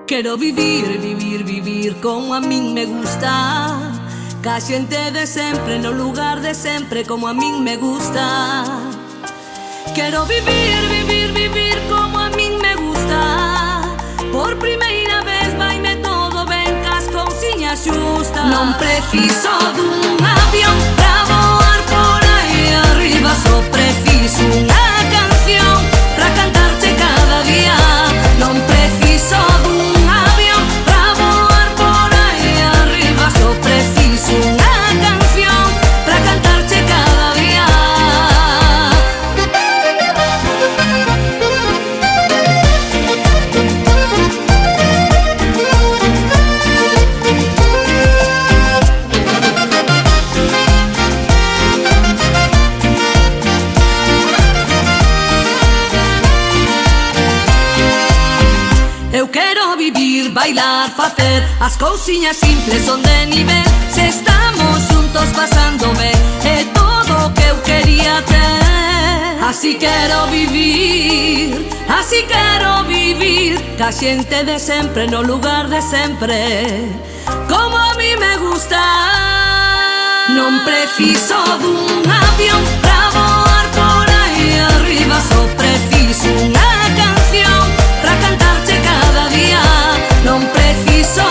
quero vivir, vivir, vivir como a min me gusta. Ca xente de sempre, no lugar de sempre, como a min me gusta. Quero vivir, vivir, vivir como a min me gusta. Por primeira vez vaime todo ben cas cousiñas xustas. Non preciso dun avión pra voar por aí arriba, só preciso unha canción pra cantarte cada día. Non preciso dun avión pra voar por aí arriba, só preciso unha canción pra cantarte cada día. Eu quero vivir, bailar, facer as cousiñas simples son de nivel. Se estamos juntos pasando ben, é todo o que eu quería ter. Así quero vivir, así quero vivir, ca xente de sempre, no lugar de sempre, como a mí me gusta. Non preciso dun avión pra voar por aí arriba, só preciso unha canción pra cantarte cada día. Non preciso